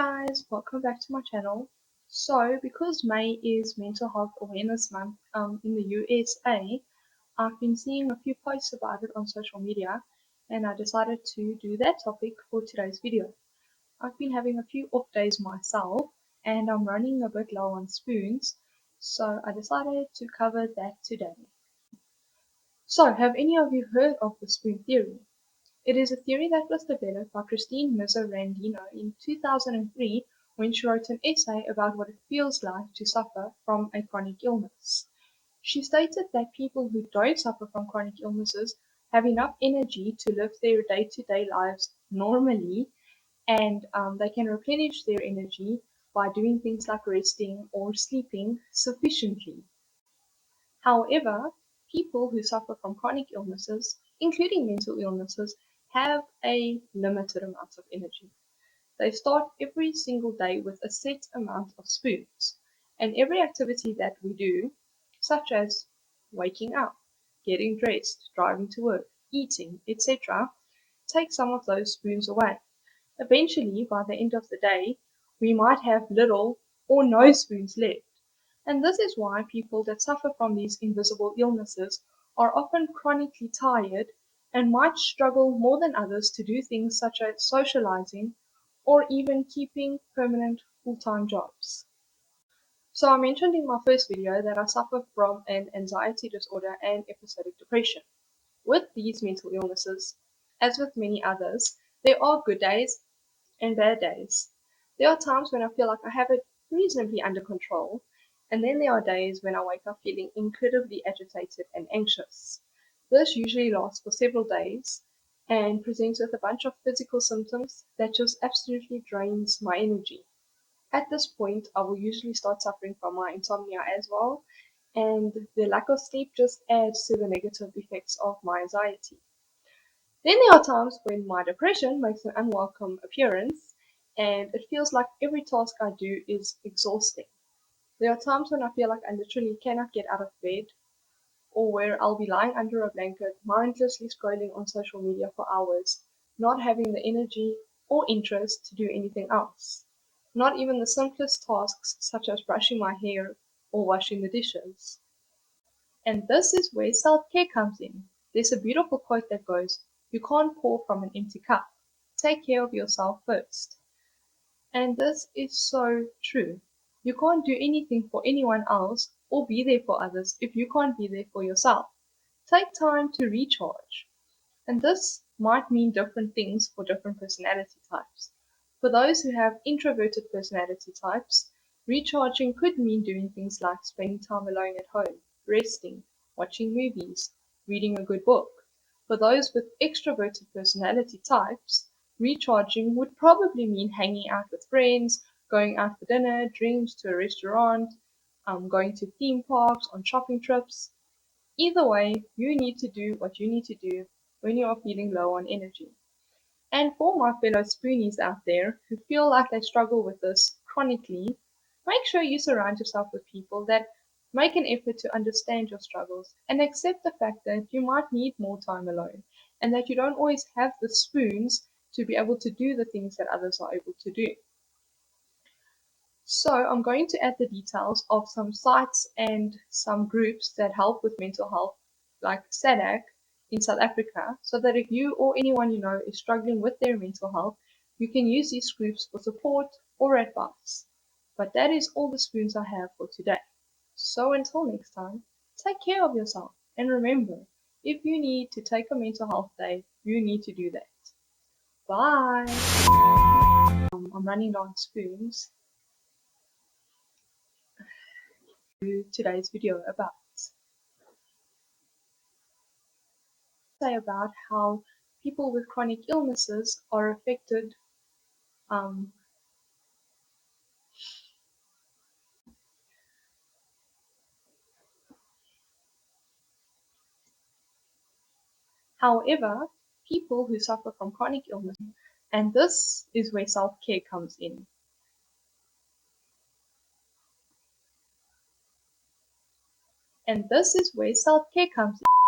guys, welcome back to my channel. So, because May is Mental Health Awareness Month in the USA, I've been seeing a few posts about it on social media and I decided to do that topic for today's video. I've been having a few off days myself and I'm running a bit low on spoons, so I decided to cover that today. So, have any of you heard of the spoon theory? It is a theory that was developed by Christine Mizzer-Randino in 2003 when she wrote an essay about what it feels like to suffer from a chronic illness. She stated that people who don't suffer from chronic illnesses have enough energy to live their day-to-day lives normally, and they can replenish their energy by doing things like resting or sleeping sufficiently. However, people who suffer from chronic illnesses, including mental illnesses, have a limited amount of energy. They start every single day with a set amount of spoons, and every activity that we do, such as waking up, getting dressed, driving to work, eating, etc., takes some of those spoons away. Eventually, by the end of the day, we might have little or no spoons left. And this is why people that suffer from these invisible illnesses are often chronically tired and might struggle more than others to do things such as socializing or even keeping permanent full-time jobs. So I mentioned in my first video that I suffer from an anxiety disorder and episodic depression. With these mental illnesses, as with many others, there are good days and bad days. There are times when I feel like I have it reasonably under control, and then there are days when I wake up feeling incredibly agitated and anxious. This usually lasts for several days and presents with a bunch of physical symptoms that just absolutely drains my energy. At this point, I will usually start suffering from my insomnia as well, and the lack of sleep just adds to the negative effects of my anxiety. Then there are times when my depression makes an unwelcome appearance and it feels like every task I do is exhausting. There are times when I feel like I literally cannot get out of bed or where I'll be lying under a blanket, mindlessly scrolling on social media for hours, not having the energy or interest to do anything else. Not even the simplest tasks such as brushing my hair or washing the dishes. And this is where self-care comes in. There's a beautiful quote that goes, "You can't pour from an empty cup. Take care of yourself first." And this is so true. You can't do anything for anyone else or be there for others if you can't be there for yourself. Take time to recharge. And this might mean different things for different personality types. For those who have introverted personality types, recharging could mean doing things like spending time alone at home, resting, watching movies, reading a good book. For those with extroverted personality types, recharging would probably mean hanging out with friends, going out for dinner, drinks, to a restaurant, going to theme parks, on shopping trips. Either way, you need to do what you need to do when you are feeling low on energy. And for my fellow spoonies out there who feel like they struggle with this chronically, make sure you surround yourself with people that make an effort to understand your struggles and accept the fact that you might need more time alone and that you don't always have the spoons to be able to do the things that others are able to do. So I'm going to add the details of some sites and some groups that help with mental health, like Sadag in South Africa, so that if you or anyone you know is struggling with their mental health, you can use these groups for support or advice. But that is all the spoons I have for today. So until next time, take care of yourself and remember, if you need to take a mental health day, you need to do that. Bye! I'm running low on spoons. Today's video about how people with chronic illnesses are affected um, however, people who suffer from chronic illness, and this is where self-care comes in. And this is where self-care comes in.